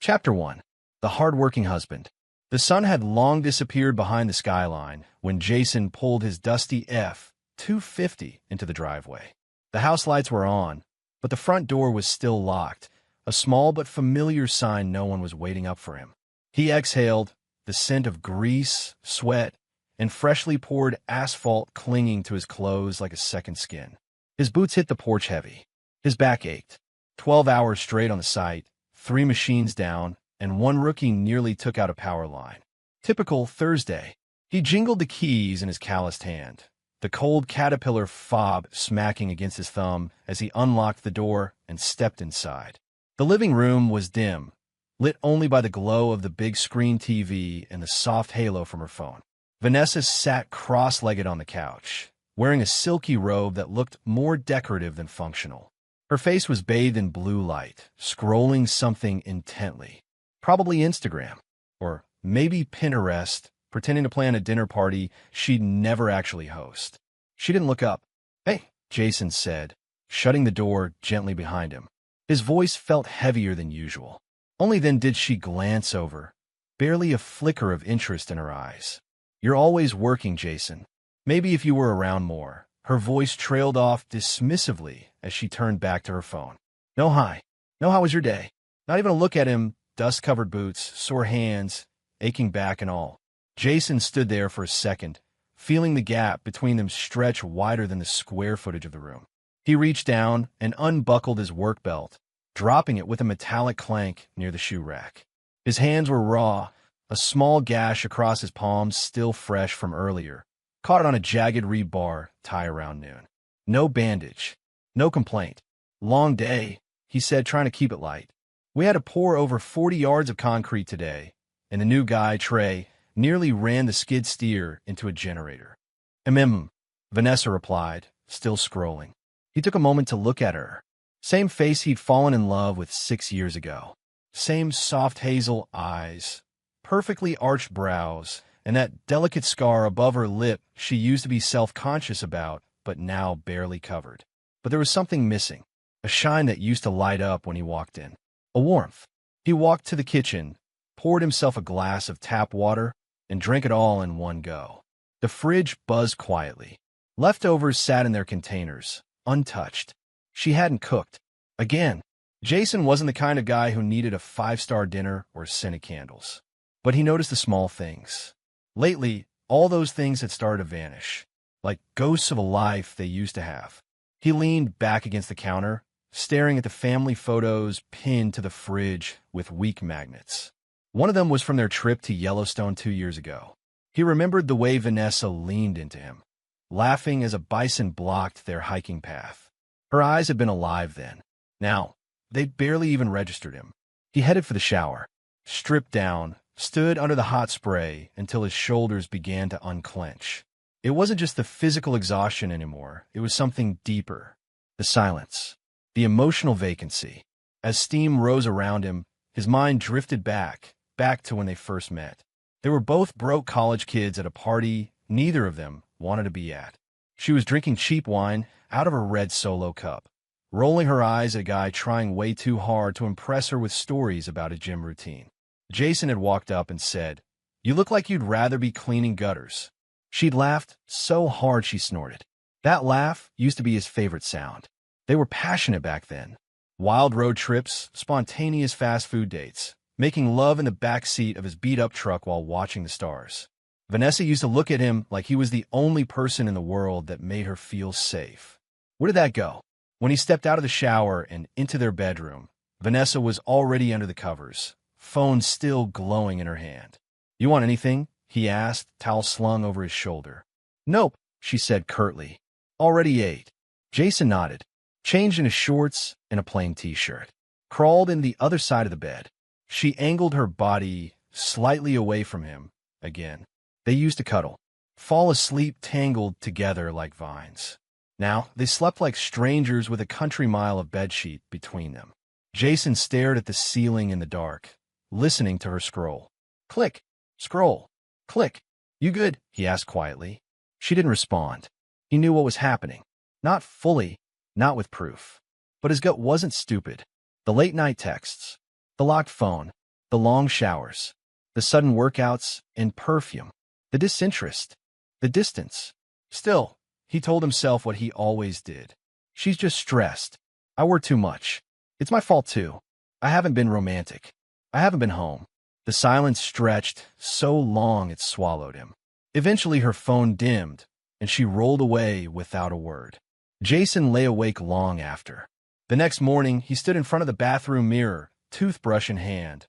Chapter 1. The Hard-Working Husband. The sun had long disappeared behind the skyline when Jason pulled his dusty F-250 into the driveway. The house lights were on, but the front door was still locked, a small but familiar sign no one was waiting up for him. He exhaled, the scent of grease, sweat, and freshly poured asphalt clinging to his clothes like a second skin. His boots hit the porch heavy. His back ached. 12 hours straight on the site, 3 machines down, and one rookie nearly took out a power line. Typical Thursday. He jingled the keys in his calloused hand, the cold caterpillar fob smacking against his thumb as he unlocked the door and stepped inside. The living room was dim, lit only by the glow of the big screen TV and the soft halo from her phone. Vanessa sat cross-legged on the couch, wearing a silky robe that looked more decorative than functional. Her face was bathed in blue light, scrolling something intently. Probably Instagram, or maybe Pinterest, pretending to plan a dinner party she'd never actually host. She didn't look up. "Hey," Jason said, shutting the door gently behind him. His voice felt heavier than usual. Only then did she glance over, barely a flicker of interest in her eyes. "You're always working, Jason. Maybe if you were around more." Her voice trailed off dismissively as she turned back to her phone. "No, hi. No, how was your day?" Not even a look at him, dust-covered boots, sore hands, aching back and all. Jason stood there for a second, feeling the gap between them stretch wider than the square footage of the room. He reached down and unbuckled his work belt, dropping it with a metallic clank near the shoe rack. His hands were raw, a small gash across his palms still fresh from earlier, caught on a jagged rebar tie around noon. No bandage, no complaint. "Long day," he said, trying to keep it light. "We had to pour over 40 yards of concrete today, and the new guy, Trey, nearly ran the skid steer into a generator." Vanessa replied, still scrolling. He took a moment to look at her. Same face he'd fallen in love with 6 years ago. Same soft hazel eyes, perfectly arched brows, and that delicate scar above her lip she used to be self-conscious about, but now barely covered. But there was something missing, a shine that used to light up when he walked in, a warmth. He walked to the kitchen, poured himself a glass of tap water, and drank it all in one go. The fridge buzzed quietly. Leftovers sat in their containers, untouched. She hadn't cooked. Again, Jason wasn't the kind of guy who needed a 5-star dinner or scented candles. But he noticed the small things. Lately, all those things had started to vanish, like ghosts of a life they used to have. He leaned back against the counter, staring at the family photos pinned to the fridge with weak magnets. One of them was from their trip to Yellowstone 2 years ago. He remembered the way Vanessa leaned into him, laughing as a bison blocked their hiking path. Her eyes had been alive then. Now, they barely even registered him. He headed for the shower, stripped down, stood under the hot spray until his shoulders began to unclench. It wasn't just the physical exhaustion anymore. It was something deeper. The silence. The emotional vacancy. As steam rose around him, his mind drifted back to when they first met. They were both broke college kids at a party neither of them wanted to be at. She was drinking cheap wine out of her red Solo cup, rolling her eyes at a guy trying way too hard to impress her with stories about a gym routine. Jason had walked up and said, "You look like you'd rather be cleaning gutters." She'd laughed so hard she snorted. That laugh used to be his favorite sound. They were passionate back then. Wild road trips, spontaneous fast food dates, making love in the back seat of his beat-up truck while watching the stars. Vanessa used to look at him like he was the only person in the world that made her feel safe. Where did that go? When he stepped out of the shower and into their bedroom, Vanessa was already under the covers, phone still glowing in her hand. "You want anything?" he asked, towel slung over his shoulder. "Nope," she said curtly. "Already ate." Jason nodded, changed into shorts and a plain t-shirt, crawled in the other side of the bed. She angled her body slightly away from him again. They used to cuddle, fall asleep tangled together like vines. Now they slept like strangers with a country mile of bedsheet between them. Jason stared at the ceiling in the dark, listening to her scroll. Click, scroll, click. "You good?" he asked quietly. She didn't respond. He knew what was happening. Not fully, not with proof. But his gut wasn't stupid. The late-night texts, the locked phone, The long showers, the sudden workouts and perfume, the disinterest, the distance. Still, he told himself what he always did. She's just stressed. I work too much. It's my fault too. I haven't been romantic. I haven't been home. The silence stretched so long it swallowed him. Eventually her phone dimmed, and she rolled away without a word. Jason lay awake long after. The next morning, he stood in front of the bathroom mirror, toothbrush in hand,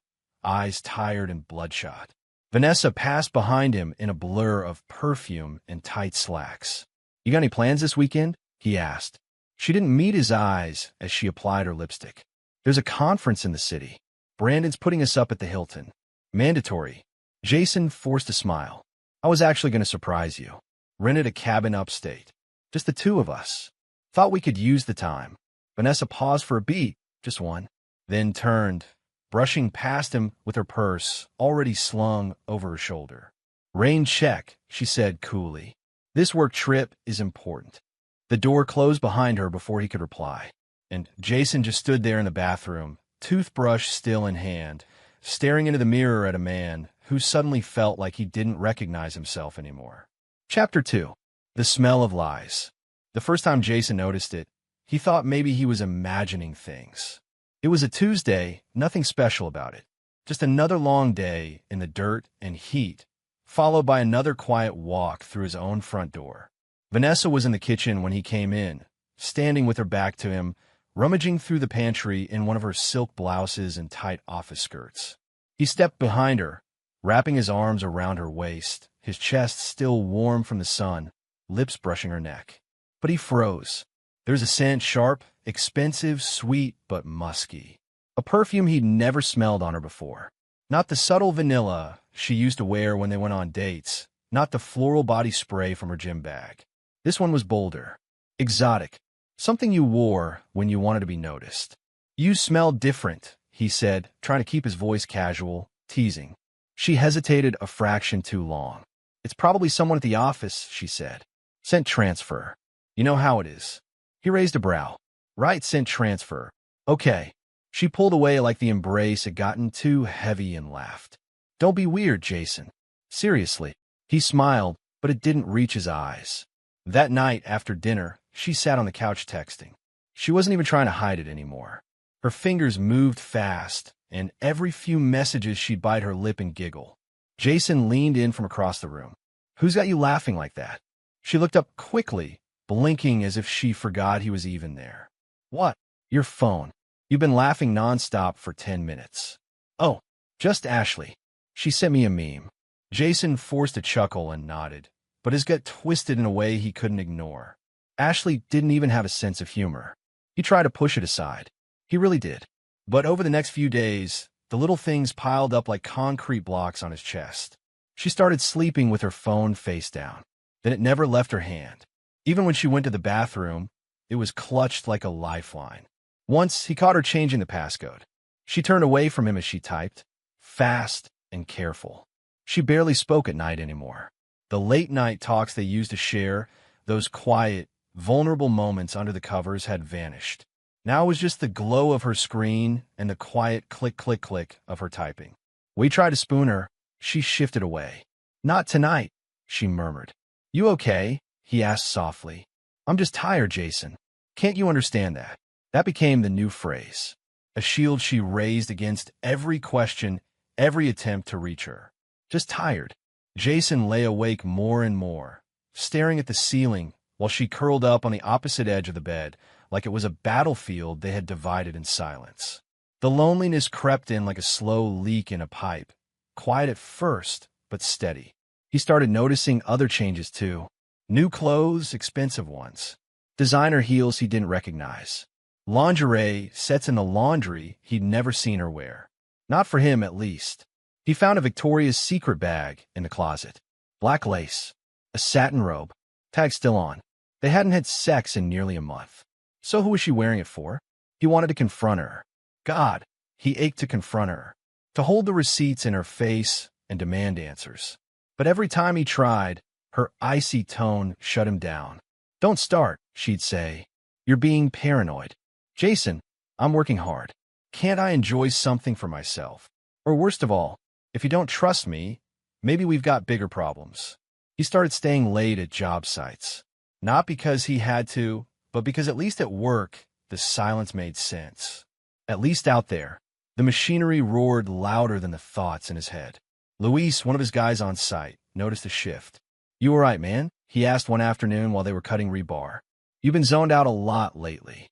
eyes tired and bloodshot. Vanessa passed behind him in a blur of perfume and tight slacks. "You got any plans this weekend?" he asked. She didn't meet his eyes as she applied her lipstick. "There's a conference in the city. Brandon's putting us up at the Hilton. Mandatory." Jason forced a smile. "I was actually going to surprise you. Rented a cabin upstate. Just the two of us. Thought we could use the time." Vanessa paused for a beat, just one, then turned, brushing past him with her purse already slung over her shoulder. "Rain check," she said coolly. "This work trip is important." The door closed behind her before he could reply, and Jason just stood there in the bathroom, toothbrush still in hand, staring into the mirror at a man who suddenly felt like he didn't recognize himself anymore. Chapter 2. The Smell of Lies. The first time Jason noticed it, he thought maybe he was imagining things. It was a Tuesday, nothing special about it. Just another long day in the dirt and heat, followed by another quiet walk through his own front door. Vanessa was in the kitchen when he came in, standing with her back to him, rummaging through the pantry in one of her silk blouses and tight office skirts. He stepped behind her, wrapping his arms around her waist, his chest still warm from the sun, lips brushing her neck. But he froze. There's a scent, sharp, expensive, sweet, but musky. A perfume he'd never smelled on her before. Not the subtle vanilla she used to wear when they went on dates, not the floral body spray from her gym bag. This one was bolder, exotic, something you wore when you wanted to be noticed. "You smell different," he said, trying to keep his voice casual, teasing. She hesitated a fraction too long. "It's probably someone at the office," she said. "Sent transfer. You know how it is." He raised a brow. "Right, sent transfer. Okay." She pulled away like the embrace had gotten too heavy and laughed. "Don't be weird, Jason. Seriously." He smiled, but it didn't reach his eyes. That night, after dinner, she sat on the couch texting. She wasn't even trying to hide it anymore. Her fingers moved fast, and every few messages she'd bite her lip and giggle. Jason leaned in from across the room. "Who's got you laughing like that?" She looked up quickly, blinking as if she forgot he was even there. "What?" "Your phone. You've been laughing nonstop for 10 minutes. "Oh, just Ashley. She sent me a meme." Jason forced a chuckle and nodded, but his gut twisted in a way he couldn't ignore. Ashley didn't even have a sense of humor. He tried to push it aside. He really did. But over the next few days, the little things piled up like concrete blocks on his chest. She started sleeping with her phone face down. Then it never left her hand. Even when she went to the bathroom, it was clutched like a lifeline. Once, he caught her changing the passcode. She turned away from him as she typed, fast and careful. She barely spoke at night anymore. The late-night talks they used to share, those quiet, vulnerable moments under the covers had vanished. Now it was just the glow of her screen and the quiet click-click-click of her typing. We tried to spoon her. She shifted away. "Not tonight," she murmured. "You okay?" he asked softly. "I'm just tired, Jason. Can't you understand that?" That became the new phrase, a shield she raised against every question, every attempt to reach her. Just tired. Jason lay awake more and more, staring at the ceiling while she curled up on the opposite edge of the bed, like it was a battlefield they had divided in silence. The loneliness crept in like a slow leak in a pipe, quiet at first, but steady. He started noticing other changes too. New clothes, expensive ones. Designer heels he didn't recognize. Lingerie sets in the laundry he'd never seen her wear. Not for him, at least. He found a Victoria's Secret bag in the closet. Black lace. A satin robe. Tag still on. They hadn't had sex in nearly a month. So who was she wearing it for? He wanted to confront her. God, he ached to confront her. To hold the receipts in her face and demand answers. But every time he tried, her icy tone shut him down. "Don't start," she'd say. "You're being paranoid." "Jason, I'm working hard. Can't I enjoy something for myself?" Or worst of all, if you don't trust me, maybe we've got bigger problems. He started staying late at job sites. Not because he had to, but because at least at work, the silence made sense. At least out there, the machinery roared louder than the thoughts in his head. Luis, one of his guys on site, noticed a shift. "You all right, man?" he asked one afternoon while they were cutting rebar. "You've been zoned out a lot lately."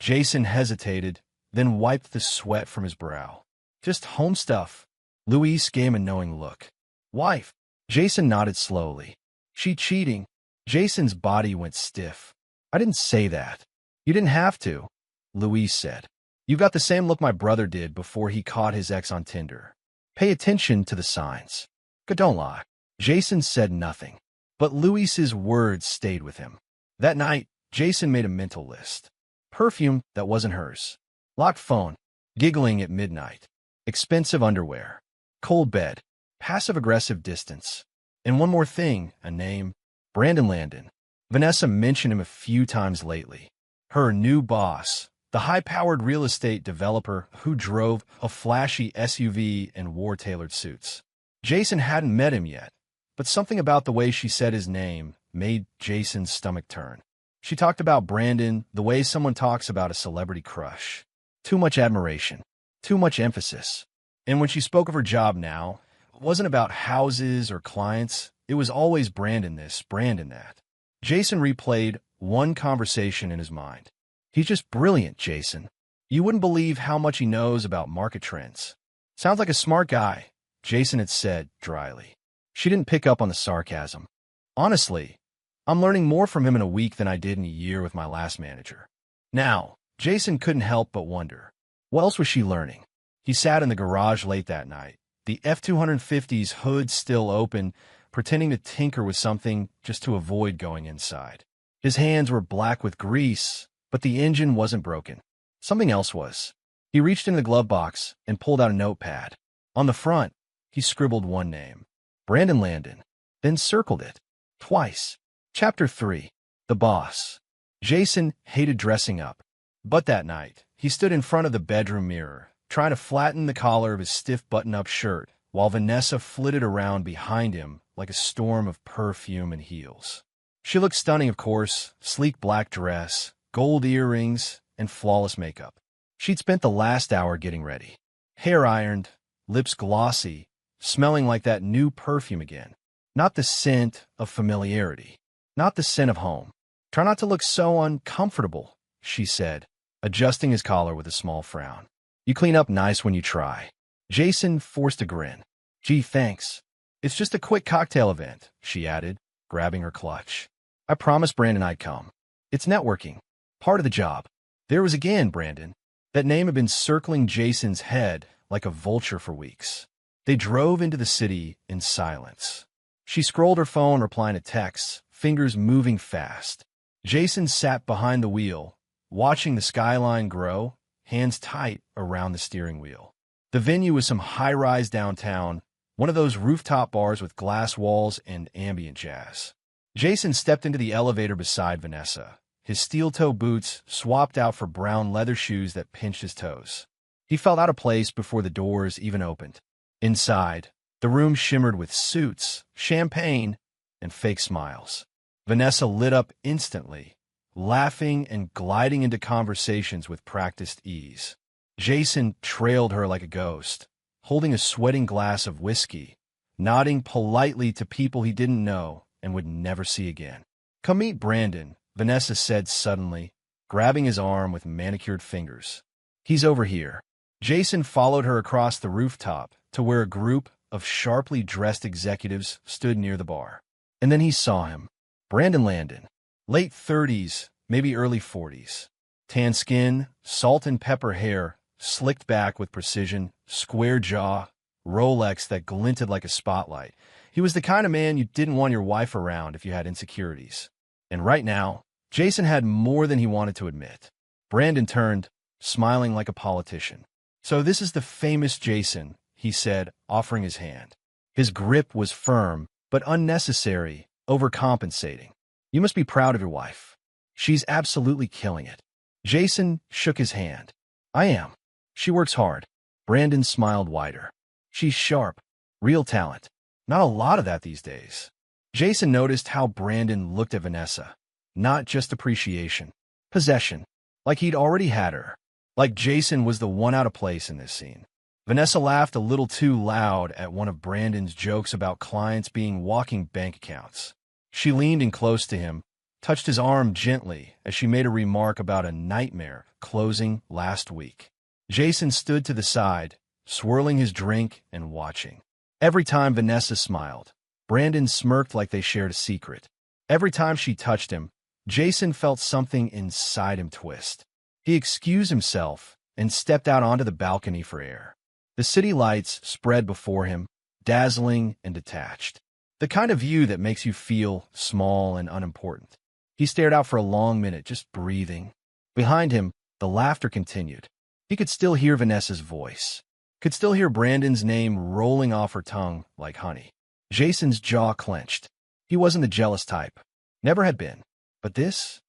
Jason hesitated, then wiped the sweat from his brow. "Just home stuff." Luis gave him a knowing look. "Wife?" Jason nodded slowly. "She cheating?" Jason's body went stiff. "I didn't say that." "You didn't have to," Luis said. "You've got the same look my brother did before he caught his ex on Tinder. Pay attention to the signs." "Good, don't lie." Jason said nothing, but Luis's words stayed with him. That night, Jason made a mental list. Perfume that wasn't hers. Locked phone. Giggling at midnight. Expensive underwear. Cold bed. Passive-aggressive distance. And one more thing, a name. Brandon Landon. Vanessa mentioned him a few times lately. Her new boss, the high-powered real estate developer who drove a flashy SUV and wore tailored suits. Jason hadn't met him yet, but something about the way she said his name made Jason's stomach turn. She talked about Brandon the way someone talks about a celebrity crush. Too much admiration. Too much emphasis. And when she spoke of her job now, it wasn't about houses or clients. It was always Brandon this, Brandon that. Jason replayed one conversation in his mind. "He's just brilliant, Jason. You wouldn't believe how much he knows about market trends." "Sounds like a smart guy," Jason had said dryly. She didn't pick up on the sarcasm. "Honestly, I'm learning more from him in a week than I did in a year with my last manager." Now, Jason couldn't help but wonder, what else was she learning? He sat in the garage late that night, the F-250's hood still open, pretending to tinker with something just to avoid going inside. His hands were black with grease, but the engine wasn't broken. Something else was. He reached in the glove box and pulled out a notepad. On the front, he scribbled one name, Brandon Landon, then circled it. Twice. Chapter 3. The Boss. Jason hated dressing up, but that night, he stood in front of the bedroom mirror, trying to flatten the collar of his stiff button-up shirt, while Vanessa flitted around behind him like a storm of perfume and heels. She looked stunning, of course, sleek black dress, gold earrings, and flawless makeup. She'd spent the last hour getting ready. Hair ironed, lips glossy, smelling like that new perfume again. Not the scent of familiarity. Not the scent of home. "Try not to look so uncomfortable," she said, adjusting his collar with a small frown. "You clean up nice when you try." Jason forced a grin. "Gee, thanks. It's just a quick cocktail event," she added, grabbing her clutch. "I promised Brandon I'd come. It's networking. Part of the job." There was again Brandon. That name had been circling Jason's head like a vulture for weeks. They drove into the city in silence. She scrolled her phone, replying to texts, fingers moving fast. Jason sat behind the wheel, watching the skyline grow, hands tight around the steering wheel. The venue was some high-rise downtown, one of those rooftop bars with glass walls and ambient jazz. Jason stepped into the elevator beside Vanessa, his steel-toe boots swapped out for brown leather shoes that pinched his toes. He felt out of place before the doors even opened. Inside, the room shimmered with suits, champagne, and fake smiles. Vanessa lit up instantly, laughing and gliding into conversations with practiced ease. Jason trailed her like a ghost, holding a sweating glass of whiskey, nodding politely to people he didn't know and would never see again. "Come meet Brandon," Vanessa said suddenly, grabbing his arm with manicured fingers. "He's over here." Jason followed her across the rooftop to where a group of sharply dressed executives stood near the bar. And then he saw him. Brandon Landon. Late 30s, maybe early 40s. Tan skin, salt and pepper hair, slicked back with precision, square jaw, Rolex that glinted like a spotlight. He was the kind of man you didn't want your wife around if you had insecurities. And right now, Jason had more than he wanted to admit. Brandon turned, smiling like a politician. "So this is the famous Jason," he said, offering his hand. His grip was firm, but unnecessary, overcompensating. "You must be proud of your wife. She's absolutely killing it." Jason shook his hand. "I am. She works hard." Brandon smiled wider. She's sharp. Real talent. Not a lot of that these days. Jason noticed how Brandon looked at Vanessa. Not just appreciation. Possession. Like he'd already had her. Like Jason was the one out of place in this scene. Vanessa laughed a little too loud at one of Brandon's jokes about clients being walking bank accounts. She leaned in close to him, touched his arm gently as she made a remark about a nightmare closing last week. Jason stood to the side, swirling his drink and watching. Every time Vanessa smiled, Brandon smirked like they shared a secret. Every time she touched him, Jason felt something inside him twist. He excused himself and stepped out onto the balcony for air. The city lights spread before him, dazzling and detached. The kind of view that makes you feel small and unimportant. He stared out for a long minute, just breathing. Behind him, the laughter continued. He could still hear Vanessa's voice. Could still hear Brandon's name rolling off her tongue like honey. Jason's jaw clenched. He wasn't the jealous type. Never had been. But this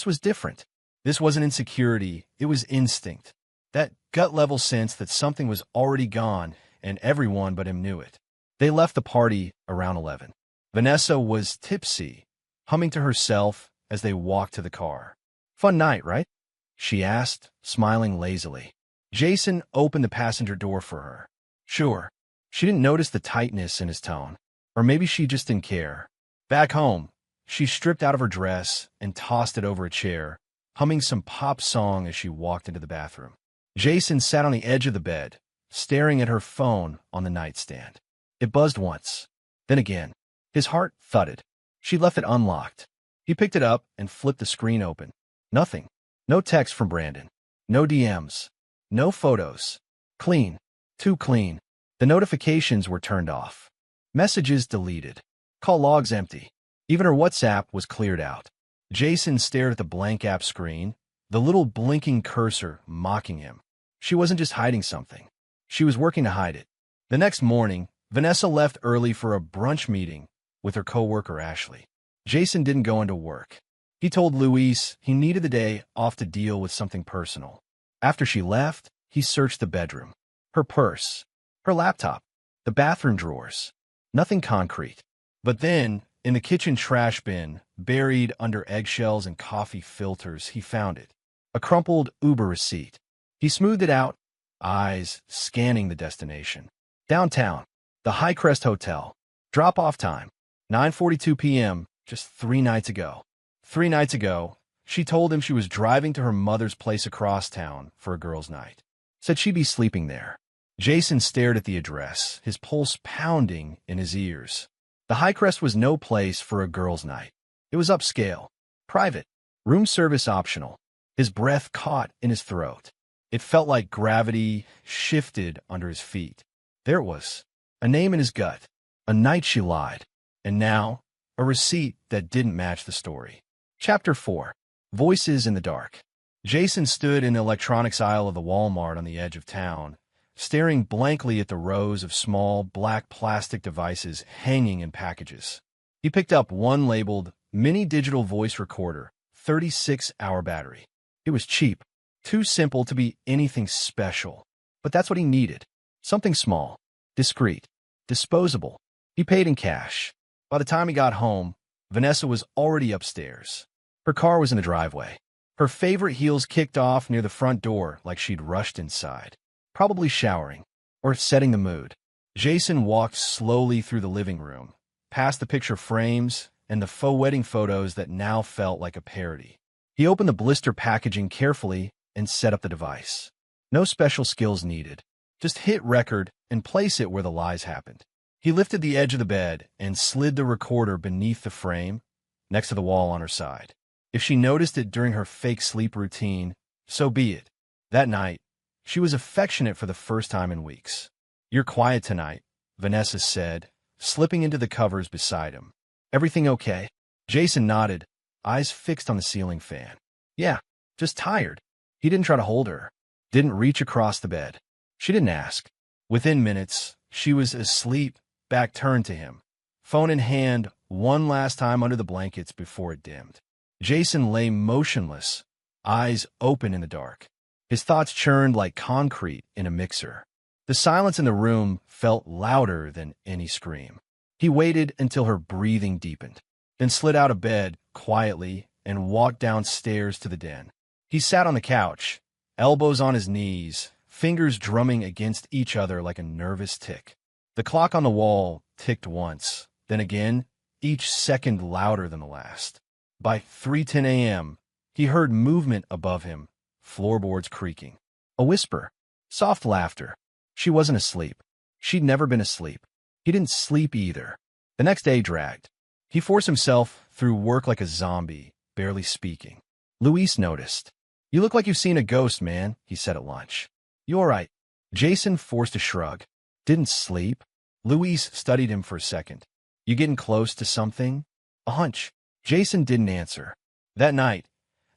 was different. This wasn't insecurity, it was instinct. That gut-level sense that something was already gone, and everyone but him knew it. They left the party around 11. Vanessa was tipsy, humming to herself as they walked to the car. "Fun night, right?" she asked, smiling lazily. Jason opened the passenger door for her. "Sure." She didn't notice the tightness in his tone. Or maybe she just didn't care. Back home, she stripped out of her dress and tossed it over a chair, humming some pop song as she walked into the bathroom. Jason sat on the edge of the bed, staring at her phone on the nightstand. It buzzed once, then again. His heart thudded. She left it unlocked. He picked it up and flipped the screen open. Nothing. No text from Brandon. No DMs. No photos. Clean. Too clean. The notifications were turned off. Messages deleted. Call logs empty. Even her WhatsApp was cleared out. Jason stared at the blank app screen, the little blinking cursor mocking him. She wasn't just hiding something. She was working to hide it. The next morning, Vanessa left early for a brunch meeting with her coworker Ashley. Jason didn't go into work. He told Luis he needed the day off to deal with something personal. After she left, he searched the bedroom. Her purse. Her laptop. The bathroom drawers. Nothing concrete. But then, in the kitchen trash bin, buried under eggshells and coffee filters, he found it. A crumpled Uber receipt. He smoothed it out, eyes scanning the destination. Downtown, the Highcrest Hotel. Drop-off time, 9:42 p.m., just 3 nights ago. 3 nights ago, she told him she was driving to her mother's place across town for a girls' night. Said she'd be sleeping there. Jason stared at the address, his pulse pounding in his ears. The Highcrest was no place for a girls' night. It was upscale, private, room service optional. His breath caught in his throat. It felt like gravity shifted under his feet. There it was, a name in his gut, a night she lied, and now a receipt that didn't match the story. Chapter 4. Voices in the Dark. Jason stood in the electronics aisle of the Walmart on the edge of town, staring blankly at the rows of small, black plastic devices hanging in packages. He picked up one labeled Mini Digital Voice Recorder, 36-hour battery. It was cheap, too simple to be anything special. But that's what he needed. Something small, discreet, disposable. He paid in cash. By the time he got home, Vanessa was already upstairs. Her car was in the driveway. Her favorite heels kicked off near the front door like she'd rushed inside. Probably showering, or setting the mood. Jason walked slowly through the living room, past the picture frames and the faux wedding photos that now felt like a parody. He opened the blister packaging carefully and set up the device. No special skills needed. Just hit record and place it where the lies happened. He lifted the edge of the bed and slid the recorder beneath the frame, next to the wall on her side. If she noticed it during her fake sleep routine, so be it. That night, she was affectionate for the first time in weeks. "You're quiet tonight," Vanessa said, slipping into the covers beside him. "Everything okay?" Jason nodded, eyes fixed on the ceiling fan. "Yeah, just tired." He didn't try to hold her, didn't reach across the bed. She didn't ask. Within minutes, she was asleep, back turned to him, phone in hand one last time under the blankets before it dimmed. Jason lay motionless, eyes open in the dark. His thoughts churned like concrete in a mixer. The silence in the room felt louder than any scream. He waited until her breathing deepened, then slid out of bed quietly and walked downstairs to the den. He sat on the couch, elbows on his knees, fingers drumming against each other like a nervous tick. The clock on the wall ticked once, then again, each second louder than the last. By 3:10 a.m., he heard movement above him, floorboards creaking. A whisper, soft laughter. She wasn't asleep. She'd never been asleep. He didn't sleep either. The next day dragged. He forced himself through work like a zombie, barely speaking. Luis noticed. "You look like you've seen a ghost, man," he said at lunch. "You all right?" Jason forced a shrug. "Didn't sleep?" Luis studied him for a second. "You getting close to something?" "A hunch." Jason didn't answer. That night,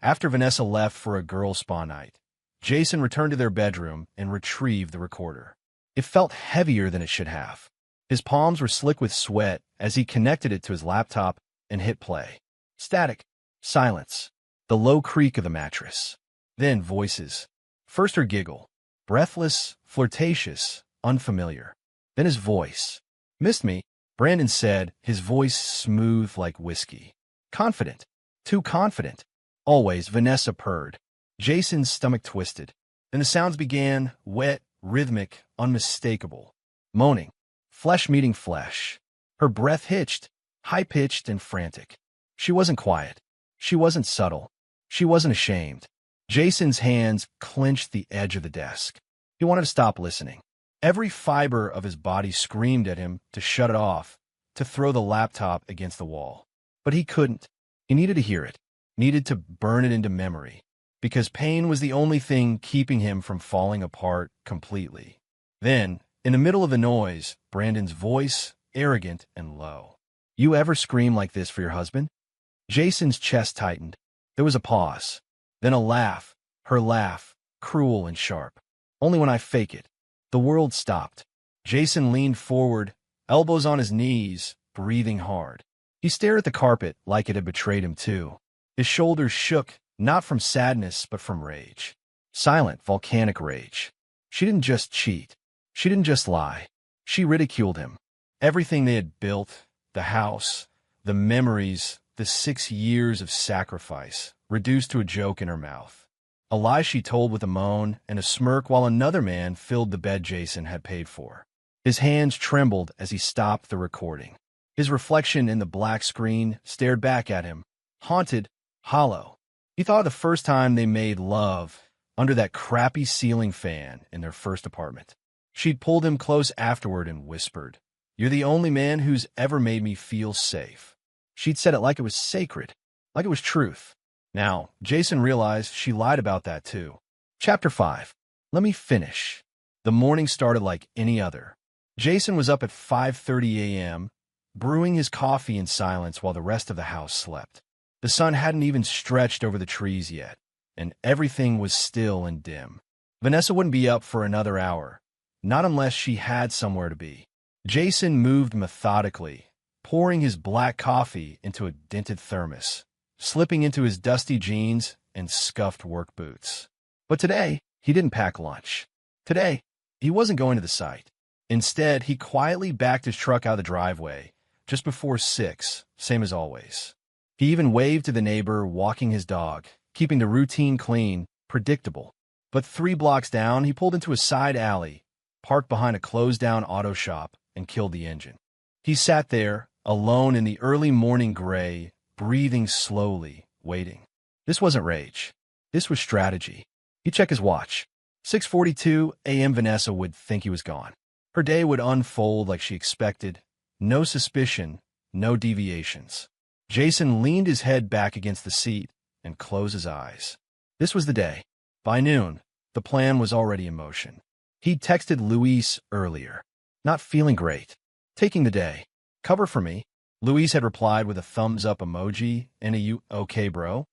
after Vanessa left for a girls' spa night, Jason returned to their bedroom and retrieved the recorder. It felt heavier than it should have. His palms were slick with sweat as he connected it to his laptop and hit play. Static. Silence. The low creak of the mattress. Then voices. First her giggle. Breathless, flirtatious, unfamiliar. Then his voice. "Missed me?" Brandon said, his voice smooth like whiskey. Confident. Too confident. Always, Vanessa purred. Jason's stomach twisted. Then the sounds began, wet, rhythmic, unmistakable. Moaning. Flesh meeting flesh. Her breath hitched, high-pitched and frantic. She wasn't quiet. She wasn't subtle. She wasn't ashamed. Jason's hands clenched the edge of the desk. He wanted to stop listening. Every fiber of his body screamed at him to shut it off, to throw the laptop against the wall. But he couldn't. He needed to hear it, needed to burn it into memory, because pain was the only thing keeping him from falling apart completely. Then, in the middle of the noise, Brandon's voice, arrogant and low. "You ever scream like this for your husband?" Jason's chest tightened. There was a pause. Then a laugh, her laugh, cruel and sharp. "Only when I fake it." The world stopped. Jason leaned forward, elbows on his knees, breathing hard. He stared at the carpet like it had betrayed him too. His shoulders shook, not from sadness, but from rage. Silent, volcanic rage. She didn't just cheat. She didn't just lie. She ridiculed him. Everything they had built, the house, the memories, the 6 years of sacrifice, reduced to a joke in her mouth. A lie she told with a moan and a smirk while another man filled the bed Jason had paid for. His hands trembled as he stopped the recording. His reflection in the black screen stared back at him, haunted, hollow. He thought of the first time they made love under that crappy ceiling fan in their first apartment. She'd pulled him close afterward and whispered, "You're the only man who's ever made me feel safe." She'd said it like it was sacred, like it was truth. Now, Jason realized she lied about that too. Chapter 5. Let me finish. The morning started like any other. Jason was up at 5:30 a.m., brewing his coffee in silence while the rest of the house slept. The sun hadn't even stretched over the trees yet, and everything was still and dim. Vanessa wouldn't be up for another hour, not unless she had somewhere to be. Jason moved methodically, pouring his black coffee into a dented thermos, slipping into his dusty jeans and scuffed work boots. But today, he didn't pack lunch. Today, he wasn't going to the site. Instead, he quietly backed his truck out of the driveway, just before 6, same as always. He even waved to the neighbor walking his dog, keeping the routine clean, predictable. But 3 blocks down, he pulled into a side alley, parked behind a closed-down auto shop, and killed the engine. He sat there, alone in the early morning gray, breathing slowly, waiting. This wasn't rage. This was strategy. He checked his watch. 6:42 a.m. Vanessa would think he was gone. Her day would unfold like she expected. No suspicion, no deviations. Jason leaned his head back against the seat and closed his eyes. This was the day. By noon, the plan was already in motion. He'd texted Luis earlier. "Not feeling great. Taking the day. Cover for me." Luis had replied with a thumbs-up emoji and a "you okay, bro?"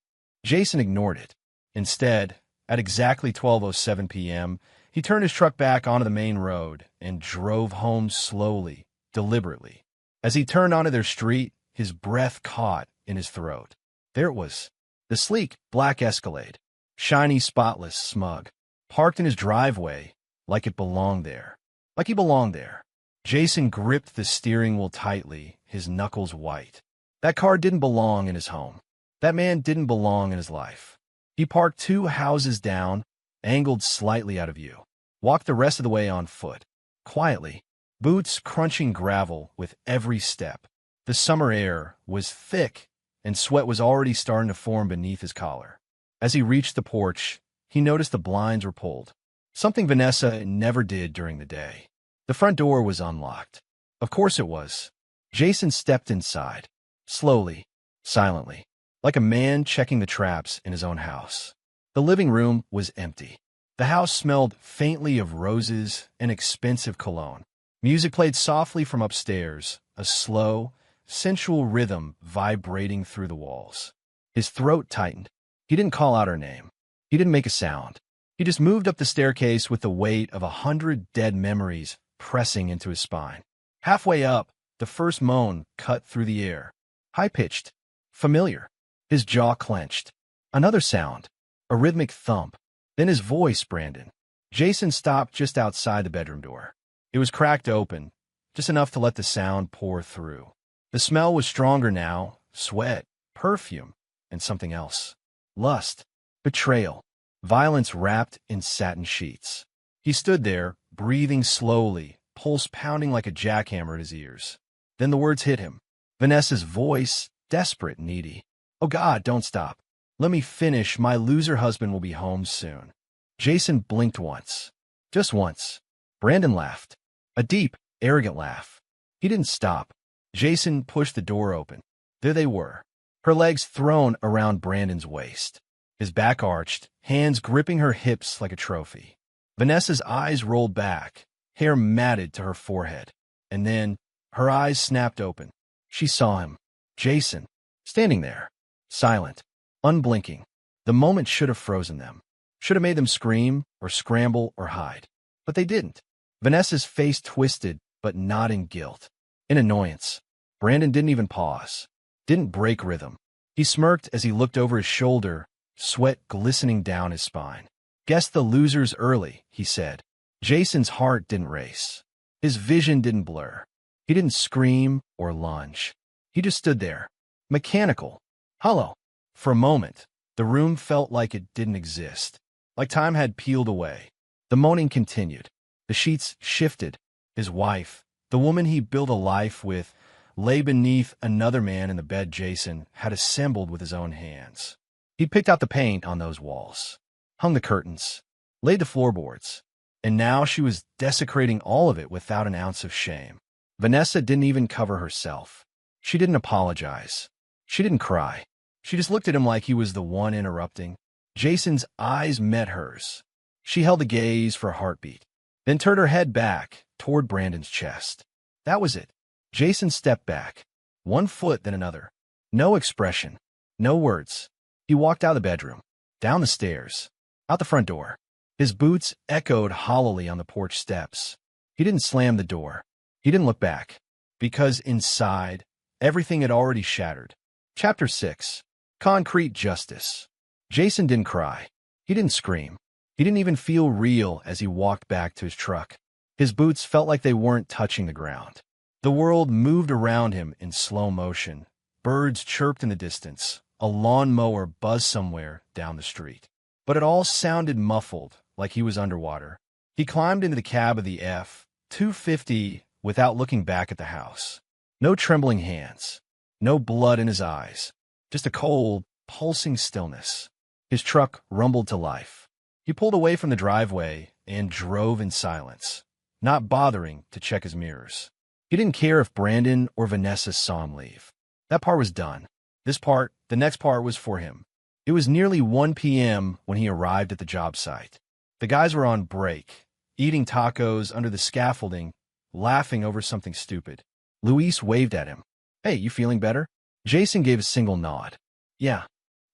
Jason ignored it. Instead, at exactly 12:07 p.m., he turned his truck back onto the main road and drove home slowly, deliberately. As he turned onto their street, his breath caught in his throat. There it was, the sleek, black Escalade, shiny, spotless, smug, parked in his driveway like it belonged there. like he belonged there. Jason gripped the steering wheel tightly, his knuckles white. That car didn't belong in his home. That man didn't belong in his life. He parked 2 houses down, angled slightly out of view. Walked the rest of the way on foot, quietly, boots crunching gravel with every step. The summer air was thick, and sweat was already starting to form beneath his collar. As he reached the porch, he noticed the blinds were pulled, something Vanessa never did during the day. The front door was unlocked. Of course it was. Jason stepped inside, slowly, silently, like a man checking the traps in his own house. The living room was empty. The house smelled faintly of roses and expensive cologne. Music played softly from upstairs, a slow, sensual rhythm vibrating through the walls. His throat tightened. He didn't call out her name. He didn't make a sound. He just moved up the staircase with the weight of 100 dead memories pressing into his spine. Halfway up, the first moan cut through the air. High-pitched, familiar. His jaw clenched. Another sound, a rhythmic thump. Then his voice, Brandon. Jason stopped just outside the bedroom door. It was cracked open, just enough to let the sound pour through. The smell was stronger now, sweat, perfume, and something else. Lust, betrayal, violence wrapped in satin sheets. He stood there, breathing slowly, pulse pounding like a jackhammer at his ears. Then the words hit him. Vanessa's voice, desperate, needy. "Oh God, don't stop. Let me finish. My loser husband will be home soon." Jason blinked once. Just once. Brandon laughed. A deep, arrogant laugh. He didn't stop. Jason pushed the door open. There they were, her legs thrown around Brandon's waist, his back arched, hands gripping her hips like a trophy. Vanessa's eyes rolled back, hair matted to her forehead. And then, her eyes snapped open. She saw him, Jason, standing there, silent, unblinking. The moment should have frozen them, should have made them scream or scramble or hide. But they didn't. Vanessa's face twisted, but not in guilt. In annoyance. Brandon didn't even pause. Didn't break rhythm. He smirked as he looked over his shoulder, sweat glistening down his spine. "Guessed the losers early," he said. Jason's heart didn't race. His vision didn't blur. He didn't scream or lunge. He just stood there, mechanical, hollow. For a moment, the room felt like it didn't exist, like time had peeled away. The moaning continued. The sheets shifted. His wife, the woman he built a life with, lay beneath another man in the bed Jason had assembled with his own hands. He'd picked out the paint on those walls, hung the curtains, laid the floorboards, and now she was desecrating all of it without an ounce of shame. Vanessa didn't even cover herself. She didn't apologize. She didn't cry. She just looked at him like he was the one interrupting. Jason's eyes met hers. She held the gaze for a heartbeat, then turned her head back toward Brandon's chest. That was it. Jason stepped back, one foot then another. No expression, no words. He walked out of the bedroom, down the stairs, out the front door. His boots echoed hollowly on the porch steps. He didn't slam the door. He didn't look back, because inside, everything had already shattered. Chapter 6. Concrete Justice. Jason didn't cry. He didn't scream. He didn't even feel real as he walked back to his truck. His boots felt like they weren't touching the ground. The world moved around him in slow motion. Birds chirped in the distance. A lawnmower buzzed somewhere down the street. But it all sounded muffled, like he was underwater. He climbed into the cab of the F-250 without looking back at the house. No trembling hands. No blood in his eyes. Just a cold, pulsing stillness. His truck rumbled to life. He pulled away from the driveway and drove in silence, not bothering to check his mirrors. He didn't care if Brandon or Vanessa saw him leave. That part was done. This part, the next part, was for him. It was nearly 1 p.m. when he arrived at the job site. The guys were on break, eating tacos under the scaffolding, laughing over something stupid. Luis waved at him. "Hey, you feeling better?" Jason gave a single nod. "Yeah."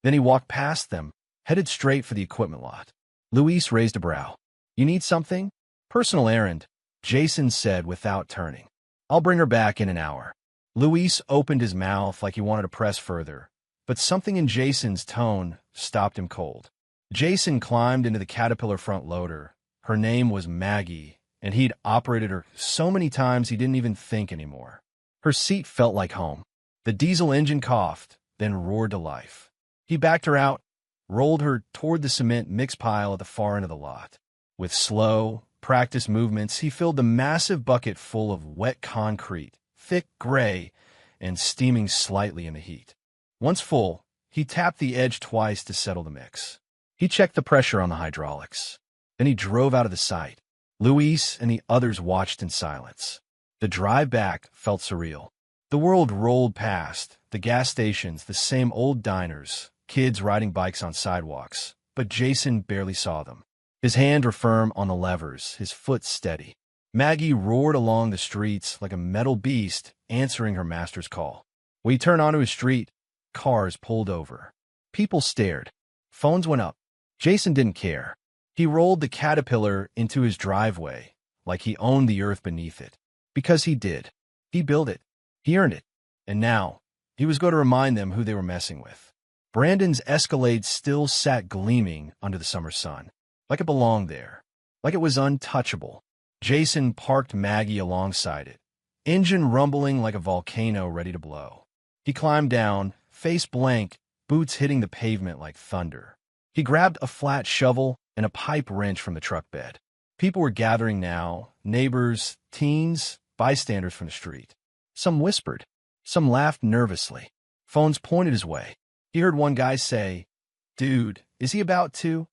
Then he walked past them, headed straight for the equipment lot. Luis raised a brow. "You need something?" "Personal errand," Jason said without turning. "I'll bring her back in an hour." Luis opened his mouth like he wanted to press further, but something in Jason's tone stopped him cold. Jason climbed into the Caterpillar front loader. Her name was Maggie, and he'd operated her so many times he didn't even think anymore. Her seat felt like home. The diesel engine coughed, then roared to life. He backed her out, rolled her toward the cement mix pile at the far end of the lot. With slow, practiced movements, he filled the massive bucket full of wet concrete, thick gray, and steaming slightly in the heat. Once full, he tapped the edge twice to settle the mix. He checked the pressure on the hydraulics. Then he drove out of the site. Luis and the others watched in silence. The drive back felt surreal. The world rolled past, the gas stations, the same old diners, kids riding bikes on sidewalks, but Jason barely saw them. His hands were firm on the levers, his foot steady. Maggie roared along the streets like a metal beast answering her master's call. When he turned onto his street, cars pulled over. People stared. Phones went up. Jason didn't care. He rolled the Caterpillar into his driveway like he owned the earth beneath it. Because he did. He built it. He earned it. And now, he was going to remind them who they were messing with. Brandon's Escalade still sat gleaming under the summer sun, like it belonged there, like it was untouchable. Jason parked Maggie alongside it, engine rumbling like a volcano ready to blow. He climbed down, face blank, boots hitting the pavement like thunder. He grabbed a flat shovel and a pipe wrench from the truck bed. People were gathering now, neighbors, teens, bystanders from the street. Some whispered. Some laughed nervously. Phones pointed his way. He heard one guy say, "Dude, is he about to?"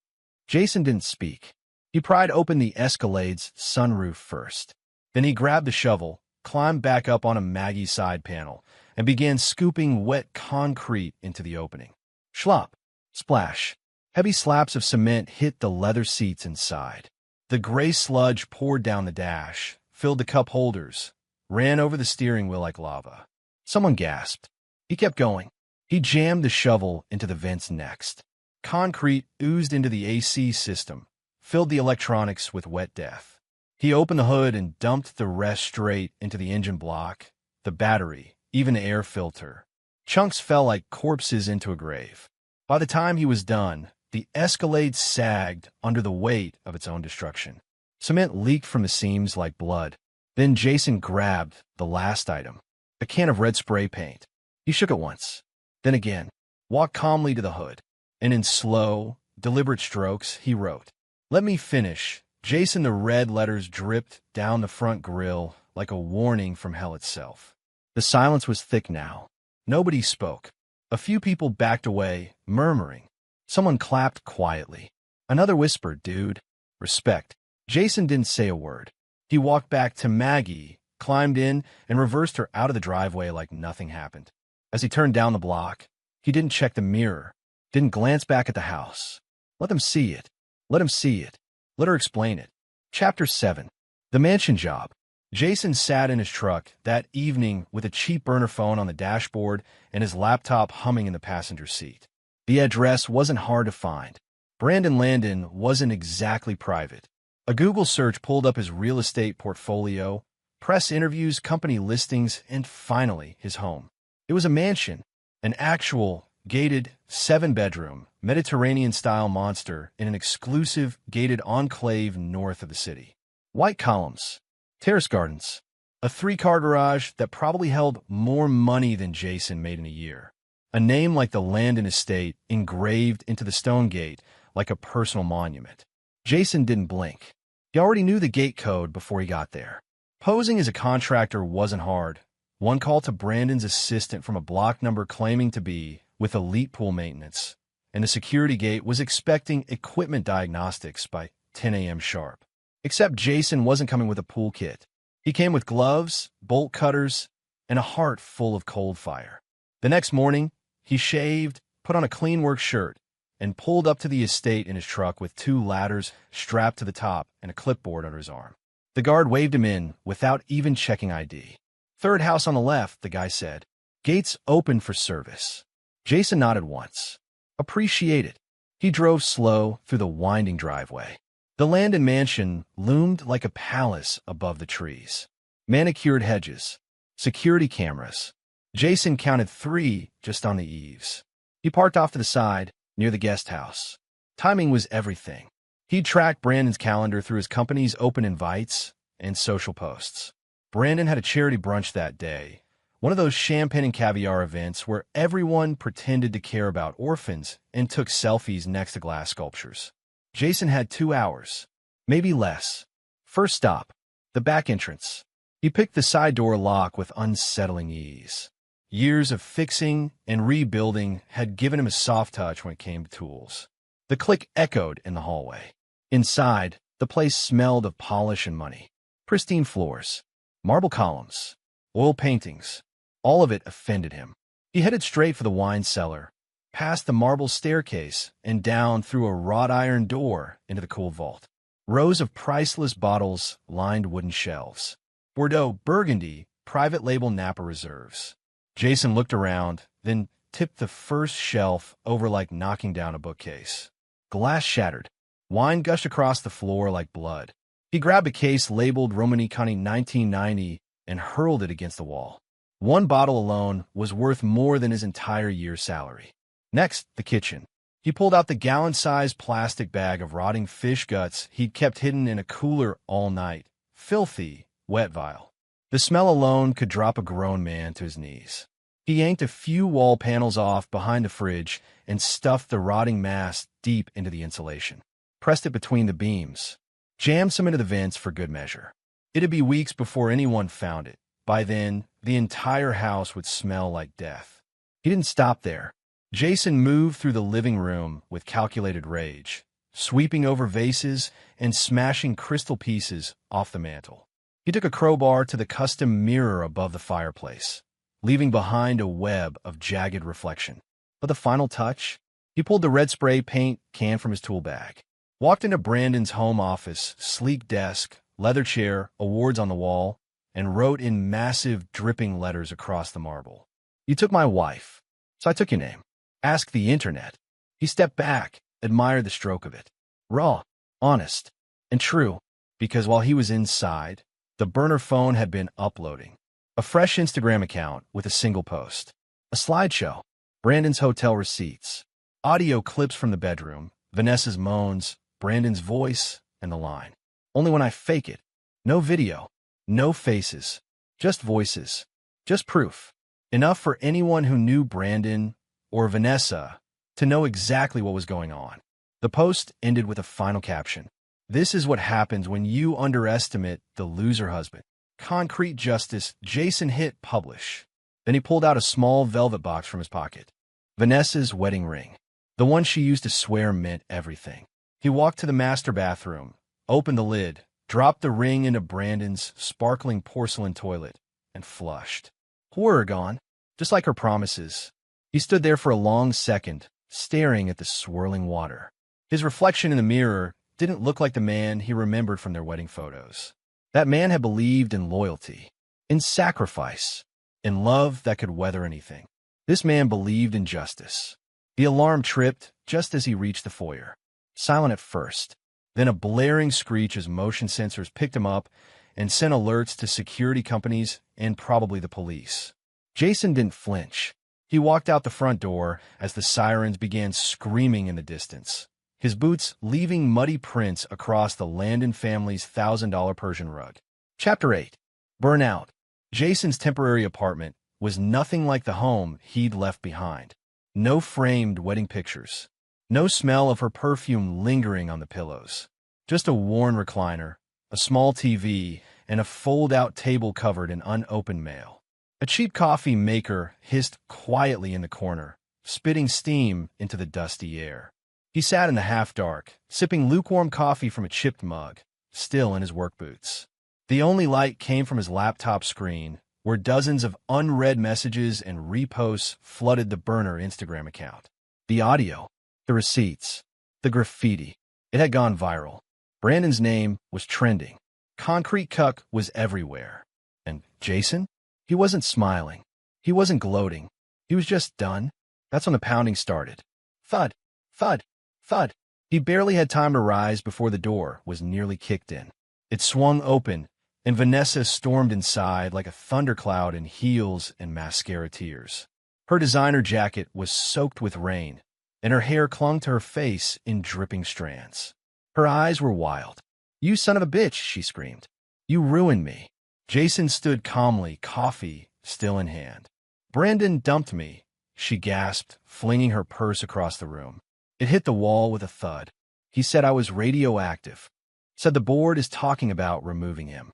Jason didn't speak. He pried open the Escalade's sunroof first. Then he grabbed the shovel, climbed back up on a Maggie's side panel, and began scooping wet concrete into the opening. Schlop. Splash. Heavy slaps of cement hit the leather seats inside. The gray sludge poured down the dash, filled the cup holders, ran over the steering wheel like lava. Someone gasped. He kept going. He jammed the shovel into the vents next. Concrete oozed into the AC system, filled the electronics with wet death. He opened the hood and dumped the rest straight into the engine block, the battery, even the air filter. Chunks fell like corpses into a grave. By the time he was done, the Escalade sagged under the weight of its own destruction. Cement leaked from the seams like blood. Then Jason grabbed the last item, a can of red spray paint. He shook it once, then again, walked calmly to the hood, and in slow, deliberate strokes, he wrote, "Let me finish." Jason, the red letters dripped down the front grille like a warning from hell itself. The silence was thick now. Nobody spoke. A few people backed away, murmuring. Someone clapped quietly. Another whispered, "Dude, respect." Jason didn't say a word. He walked back to Maggie, climbed in, and reversed her out of the driveway like nothing happened. As he turned down the block, he didn't check the mirror, didn't glance back at the house. Let them see it. Let him see it. Let her explain it. Chapter 7. The Mansion Job. Jason sat in his truck that evening with a cheap burner phone on the dashboard and his laptop humming in the passenger seat. The address wasn't hard to find. Brandon Landon wasn't exactly private. A Google search pulled up his real estate portfolio, press interviews, company listings, and finally, his home. It was a mansion, an actual, gated, 7-bedroom, Mediterranean-style monster in an exclusive, gated enclave north of the city. White columns, terrace gardens, a 3-car garage that probably held more money than Jason made in a year. A name like the Landon estate engraved into the stone gate like a personal monument. Jason didn't blink. He already knew the gate code before he got there. Posing as a contractor wasn't hard. One call to Brandon's assistant from a block number claiming to be with Elite Pool Maintenance, and the security gate was expecting equipment diagnostics by 10 a.m. sharp. Except Jason wasn't coming with a pool kit. He came with gloves, bolt cutters, and a heart full of cold fire. The next morning, he shaved, put on a clean work shirt, and pulled up to the estate in his truck with 2 ladders strapped to the top and a clipboard under his arm. The guard waved him in without even checking ID. "Third house on the left," the guy said. "Gates open for service." Jason nodded once. Appreciated. He drove slow through the winding driveway. The Landon mansion loomed like a palace above the trees. Manicured hedges, security cameras. Jason counted 3 just on the eaves. He parked off to the side, near the guest house. Timing was everything. He'd tracked Brandon's calendar through his company's open invites, and social posts. Brandon had a charity brunch that day, one of those champagne and caviar events where everyone pretended to care about orphans and took selfies next to glass sculptures. Jason had 2 hours, maybe less. First stop, the back entrance. He picked the side door lock with unsettling ease. Years of fixing and rebuilding had given him a soft touch when it came to tools. The click echoed in the hallway. Inside, the place smelled of polish and money. Pristine floors, marble columns, oil paintings. All of it offended him. He headed straight for the wine cellar, past the marble staircase, and down through a wrought iron door into the cool vault. Rows of priceless bottles lined wooden shelves. Bordeaux, Burgundy, private label Napa Reserves. Jason looked around, then tipped the first shelf over like knocking down a bookcase. Glass shattered. Wine gushed across the floor like blood. He grabbed a case labeled Romanée-Conti 1990 and hurled it against the wall. One bottle alone was worth more than his entire year's salary. Next, the kitchen. He pulled out the gallon-sized plastic bag of rotting fish guts he'd kept hidden in a cooler all night. Filthy, wet vial. The smell alone could drop a grown man to his knees. He yanked a few wall panels off behind the fridge and stuffed the rotting mass deep into the insulation. Pressed it between the beams. Jammed some into the vents for good measure. It'd be weeks before anyone found it. By then, the entire house would smell like death. He didn't stop there. Jason moved through the living room with calculated rage, sweeping over vases and smashing crystal pieces off the mantel. He took a crowbar to the custom mirror above the fireplace, leaving behind a web of jagged reflection. But the final touch? He pulled the red spray paint can from his tool bag, walked into Brandon's home office, sleek desk, leather chair, awards on the wall, and wrote in massive, dripping letters across the marble. "You took my wife, so I took your name. Ask the internet." He stepped back, admired the stroke of it. Raw, honest, and true, because while he was inside, the burner phone had been uploading. A fresh Instagram account with a single post. A slideshow. Brandon's hotel receipts. Audio clips from the bedroom. Vanessa's moans, Brandon's voice, and the line. "Only when I fake it. No video. No faces, just voices, just proof. Enough for anyone who knew Brandon or Vanessa to know exactly what was going on." The post ended with a final caption. "This is what happens when you underestimate the loser husband." Concrete justice. Jason hit publish. Then he pulled out a small velvet box from his pocket. Vanessa's wedding ring. The one she used to swear meant everything. He walked to the master bathroom, opened the lid, dropped the ring into Brandon's sparkling porcelain toilet, and flushed. Horror gone, just like her promises. He stood there for a long second, staring at the swirling water. His reflection in the mirror didn't look like the man he remembered from their wedding photos. That man had believed in loyalty, in sacrifice, in love that could weather anything. This man believed in justice. The alarm tripped just as he reached the foyer. Silent at first. Then a blaring screech as motion sensors picked him up and sent alerts to security companies and probably the police. Jason didn't flinch. He walked out the front door as the sirens began screaming in the distance, his boots leaving muddy prints across the Landon family's $1,000 Persian rug. Chapter 8. Burnout. Jason's temporary apartment was nothing like the home he'd left behind. No framed wedding pictures. No smell of her perfume lingering on the pillows. Just a worn recliner, a small TV, and a fold-out table covered in unopened mail. A cheap coffee maker hissed quietly in the corner, spitting steam into the dusty air. He sat in the half-dark, sipping lukewarm coffee from a chipped mug, still in his work boots. The only light came from his laptop screen, where dozens of unread messages and reposts flooded the burner Instagram account. The audio. The receipts, the graffiti. It had gone viral. Brandon's name was trending. Concrete cuck was everywhere. And Jason? He wasn't smiling. He wasn't gloating. He was just done. That's when the pounding started. Thud, thud, thud. He barely had time to rise before the door was nearly kicked in. It swung open, and Vanessa stormed inside like a thundercloud in heels and mascara tears. Her designer jacket was soaked with rain, and her hair clung to her face in dripping strands. Her eyes were wild. "You son of a bitch," she screamed. You ruined me. Jason stood calmly, coffee still in hand. Brandon dumped me, she gasped, flinging her purse across the room. It hit the wall with a thud. He said I was radioactive. Said the board is talking about removing him.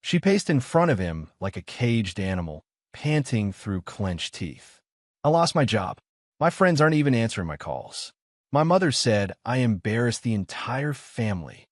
She paced in front of him like a caged animal, panting through clenched teeth. I lost my job. My friends aren't even answering my calls. My mother said I embarrassed the entire family.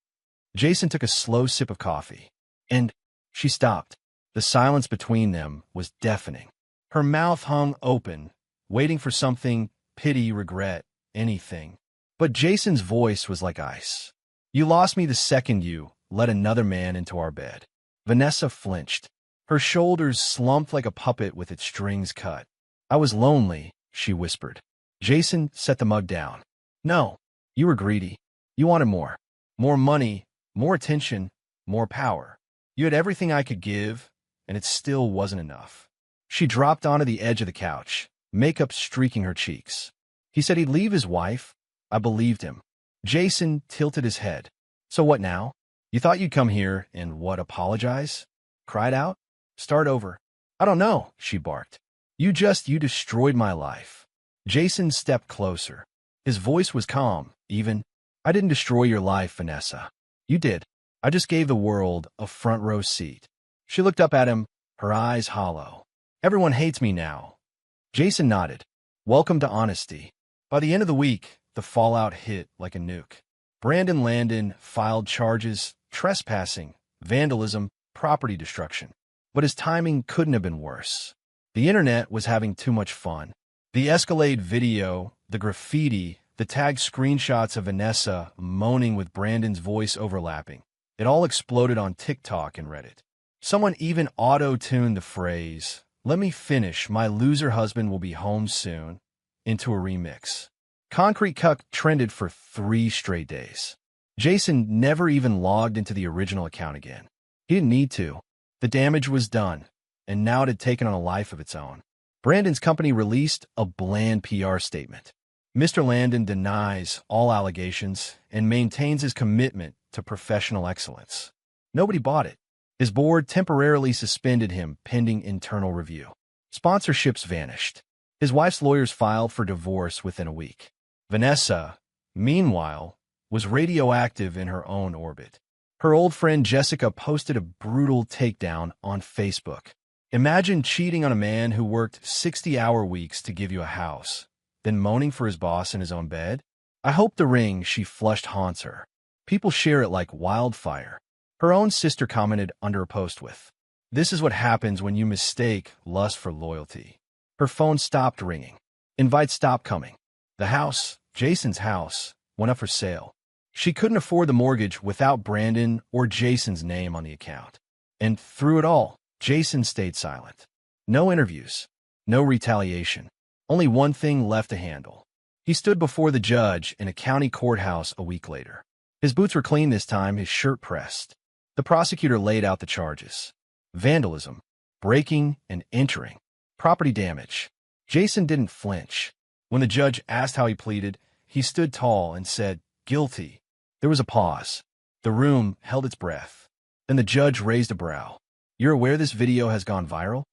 Jason took a slow sip of coffee. And she stopped. The silence between them was deafening. Her mouth hung open, waiting for something, pity, regret, anything. But Jason's voice was like ice. You lost me the second you let another man into our bed. Vanessa flinched. Her shoulders slumped like a puppet with its strings cut. I was lonely, she whispered. Jason set the mug down. No, you were greedy. You wanted more. More money, more attention, more power. You had everything I could give, and it still wasn't enough. She dropped onto the edge of the couch, makeup streaking her cheeks. He said he'd leave his wife. I believed him. Jason tilted his head. So what now? You thought you'd come here and what, apologize? Cried out? Start over. I don't know, she barked. You destroyed my life. Jason stepped closer. His voice was calm, even. I didn't destroy your life, Vanessa. You did. I just gave the world a front row seat. She looked up at him, her eyes hollow. Everyone hates me now. Jason nodded. Welcome to honesty. By the end of the week, the fallout hit like a nuke. Brandon Landon filed charges, trespassing, vandalism, property destruction. But his timing couldn't have been worse. The internet was having too much fun. The Escalade video, the graffiti, the tagged screenshots of Vanessa moaning with Brandon's voice overlapping. It all exploded on TikTok and Reddit. Someone even auto-tuned the phrase, "Let me finish, my loser husband will be home soon," into a remix. Concrete Cuck trended for 3 straight days. Jason never even logged into the original account again. He didn't need to. The damage was done, and now it had taken on a life of its own. Brandon's company released a bland PR statement. Mr. Landon denies all allegations and maintains his commitment to professional excellence. Nobody bought it. His board temporarily suspended him pending internal review. Sponsorships vanished. His wife's lawyers filed for divorce within a week. Vanessa, meanwhile, was radioactive in her own orbit. Her old friend Jessica posted a brutal takedown on Facebook. Imagine cheating on a man who worked 60-hour weeks to give you a house, then moaning for his boss in his own bed. I hope the ring she flushed haunts her. People share it like wildfire. Her own sister commented under a post with, "This is what happens when you mistake lust for loyalty." Her phone stopped ringing. Invites stopped coming. The house, Jason's house, went up for sale. She couldn't afford the mortgage without Brandon or Jason's name on the account. And through it all, Jason stayed silent. No interviews. No retaliation. Only one thing left to handle. He stood before the judge in a county courthouse a week later. His boots were clean this time, his shirt pressed. The prosecutor laid out the charges. Vandalism, breaking and entering, property damage. Jason didn't flinch. When the judge asked how he pleaded, he stood tall and said, "Guilty." There was a pause. The room held its breath. Then the judge raised a brow. "You're aware this video has gone viral?"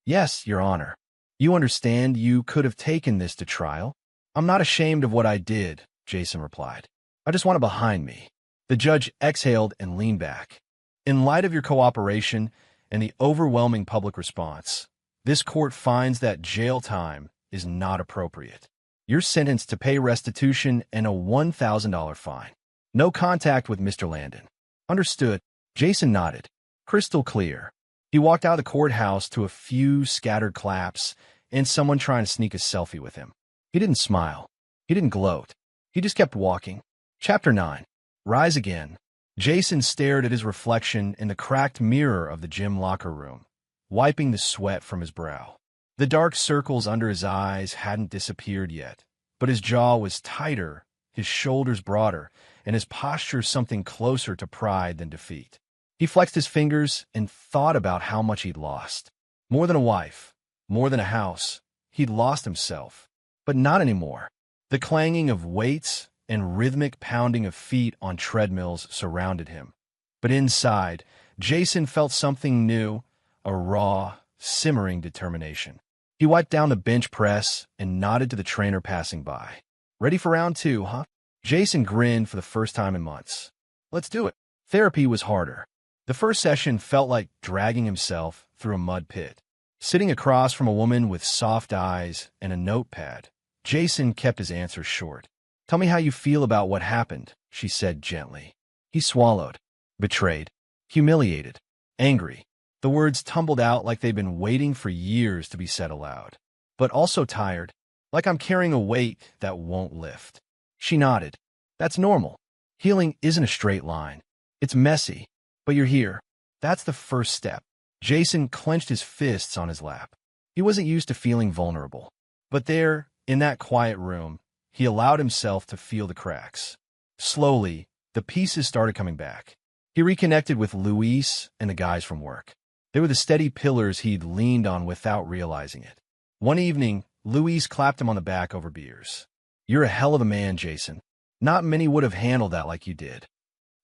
"Yes, Your Honor." "You understand you could have taken this to trial?" "I'm not ashamed of what I did," Jason replied. "I just want it behind me." The judge exhaled and leaned back. "In light of your cooperation and the overwhelming public response, this court finds that jail time is not appropriate. You're sentenced to pay restitution and a $1,000 fine. No contact with Mr. Landon." "Understood." Jason nodded. Crystal clear. He walked out of the courthouse to a few scattered claps and someone trying to sneak a selfie with him. He didn't smile. He didn't gloat. He just kept walking. Chapter 9. Rise Again. Jason stared at his reflection in the cracked mirror of the gym locker room, wiping the sweat from his brow. The dark circles under his eyes hadn't disappeared yet, but his jaw was tighter, his shoulders broader, and his posture something closer to pride than defeat. He flexed his fingers and thought about how much he'd lost. More than a wife, more than a house. He'd lost himself. But not anymore. The clanging of weights and rhythmic pounding of feet on treadmills surrounded him. But inside, Jason felt something new, a raw, simmering determination. He wiped down the bench press and nodded to the trainer passing by. Ready for round two, huh? Jason grinned for the first time in months. Let's do it. Therapy was harder. The first session felt like dragging himself through a mud pit. Sitting across from a woman with soft eyes and a notepad, Jason kept his answers short. Tell me how you feel about what happened, she said gently. He swallowed. Betrayed. Humiliated. Angry. The words tumbled out like they'd been waiting for years to be said aloud. But also tired, like I'm carrying a weight that won't lift. She nodded. That's normal. Healing isn't a straight line. It's messy. But you're here. That's the first step. Jason clenched his fists on his lap. He wasn't used to feeling vulnerable. But there, in that quiet room, he allowed himself to feel the cracks. Slowly, the pieces started coming back. He reconnected with Luis and the guys from work. They were the steady pillars he'd leaned on without realizing it. One evening, Luis clapped him on the back over beers. You're a hell of a man, Jason. Not many would have handled that like you did.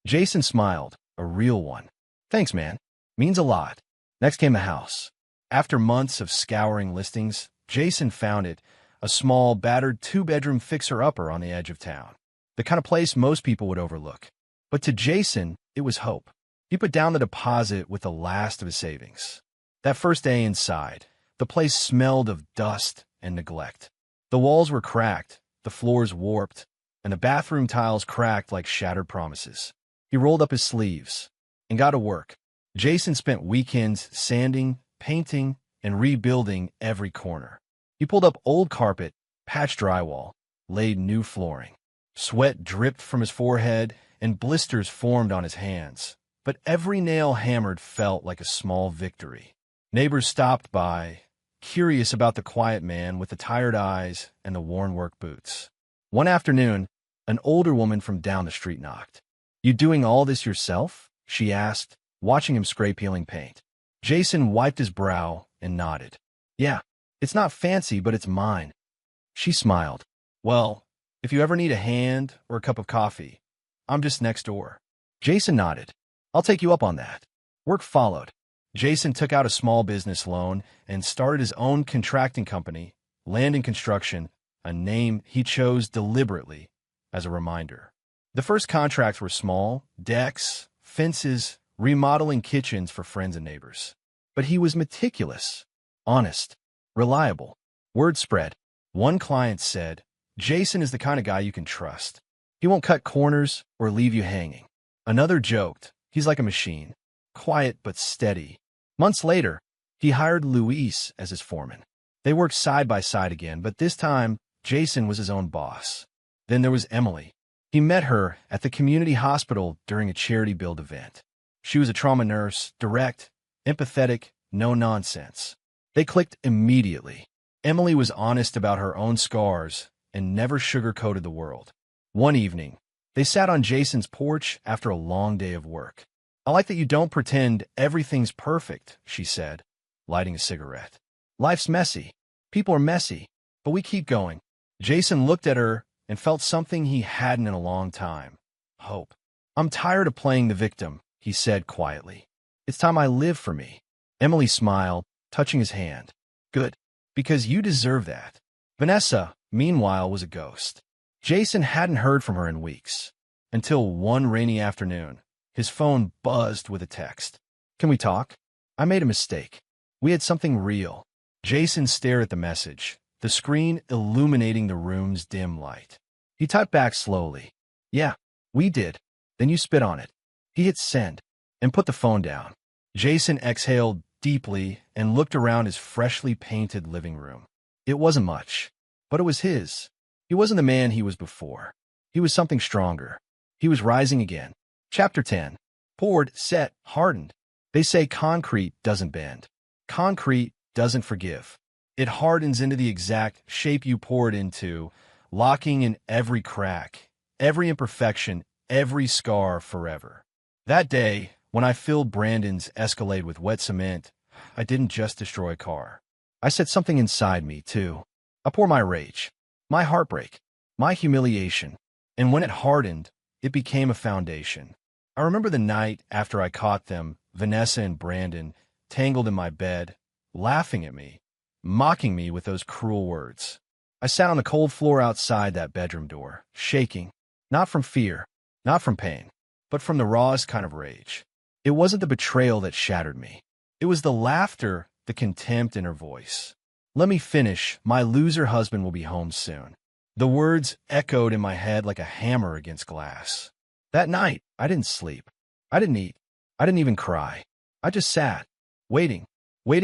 Jason smiled, a real one. Thanks, man. Means a lot. Next came the house. After months of scouring listings, Jason found it, a small, battered two-bedroom fixer-upper on the edge of town. The kind of place most people would overlook. But to Jason, it was hope. He put down the deposit with the last of his savings. That first day inside, the place smelled of dust and neglect. The walls were cracked, the floors warped, and the bathroom tiles cracked like shattered promises. He rolled up his sleeves and got to work. Jason spent weekends sanding, painting, and rebuilding every corner. He pulled up old carpet, patched drywall, laid new flooring. Sweat dripped from his forehead, and blisters formed on his hands. But every nail hammered felt like a small victory. Neighbors stopped by, curious about the quiet man with the tired eyes and the worn work boots. One afternoon, an older woman from down the street knocked. You doing all this yourself? She asked, watching him scrape peeling paint. Jason wiped his brow and nodded. Yeah, it's not fancy, but it's mine. She smiled. Well, if you ever need a hand or a cup of coffee, I'm just next door. Jason nodded. I'll take you up on that. Work followed. Jason took out a small business loan and started his own contracting company, Land and Construction, a name he chose deliberately as a reminder. The first contracts were small, decks, fences, remodeling kitchens for friends and neighbors. But he was meticulous, honest, reliable. Word spread. One client said, Jason is the kind of guy you can trust. He won't cut corners or leave you hanging. Another joked, he's like a machine, quiet but steady. Months later, he hired Luis as his foreman. They worked side by side again, but this time, Jason was his own boss. Then there was Emily. He met her at the community hospital during a charity build event. She was a trauma nurse, direct, empathetic, no nonsense. They clicked immediately. Emily was honest about her own scars and never sugarcoated the world. One evening, they sat on Jason's porch after a long day of work. I like that you don't pretend everything's perfect, she said, lighting a cigarette. Life's messy. People are messy, but we keep going. Jason looked at her and felt something he hadn't in a long time. Hope. I'm tired of playing the victim, he said quietly. It's time I live for me. Emily smiled, touching his hand. Good, because you deserve that. Vanessa, meanwhile, was a ghost. Jason hadn't heard from her in weeks, until one rainy afternoon, his phone buzzed with a text. Can we talk? I made a mistake. We had something real. Jason stared at the message, the screen illuminating the room's dim light. He typed back slowly. Yeah, we did. Then you spit on it. He hit send and put the phone down. Jason exhaled deeply and looked around his freshly painted living room. It wasn't much, but it was his. He wasn't the man he was before. He was something stronger. He was rising again. Chapter 10. Poured, set, hardened. They say concrete doesn't bend. Concrete doesn't forgive. It hardens into the exact shape you pour it into, locking in every crack, every imperfection, every scar forever. That day, when I filled Brandon's Escalade with wet cement, I didn't just destroy a car. I set something inside me, too. I poured my rage, my heartbreak, my humiliation, and when it hardened, it became a foundation. I remember the night after I caught them, Vanessa and Brandon, tangled in my bed, laughing at me, mocking me with those cruel words. I sat on the cold floor outside that bedroom door, shaking, not from fear, not from pain, but from the rawest kind of rage. It wasn't the betrayal that shattered me. It was the laughter, the contempt in her voice. "Let me finish. My loser husband will be home soon." The words echoed in my head like a hammer against glass. That night, I didn't sleep. I didn't eat. I didn't even cry. I just sat, waiting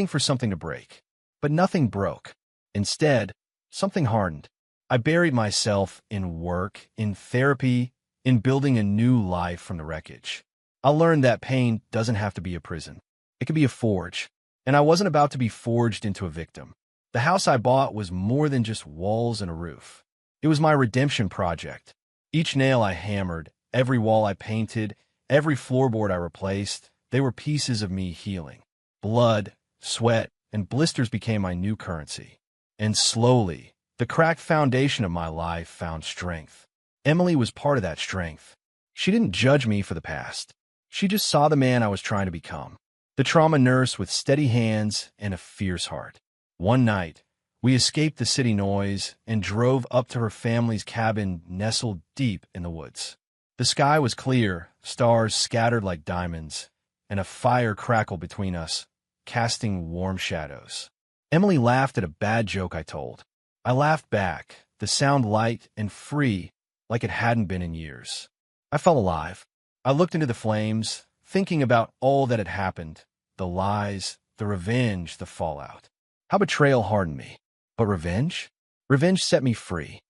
for something to break. But nothing broke. Instead, something hardened. I buried myself in work, in therapy, in building a new life from the wreckage. I learned that pain doesn't have to be a prison. It could be a forge. And I wasn't about to be forged into a victim. The house I bought was more than just walls and a roof. It was my redemption project. Each nail I hammered, every wall I painted, every floorboard I replaced, they were pieces of me healing. Blood, sweat, and blisters became my new currency. And slowly, the cracked foundation of my life found strength. Emily was part of that strength. She didn't judge me for the past. She just saw the man I was trying to become. The trauma nurse with steady hands and a fierce heart. One night, we escaped the city noise and drove up to her family's cabin nestled deep in the woods. The sky was clear, stars scattered like diamonds, and a fire crackled between us, casting warm shadows. Emily laughed at a bad joke I told. I laughed back, the sound light and free, like it hadn't been in years. I felt alive. I looked into the flames, thinking about all that had happened, the lies, the revenge, the fallout. How betrayal hardened me. But revenge? Revenge set me free.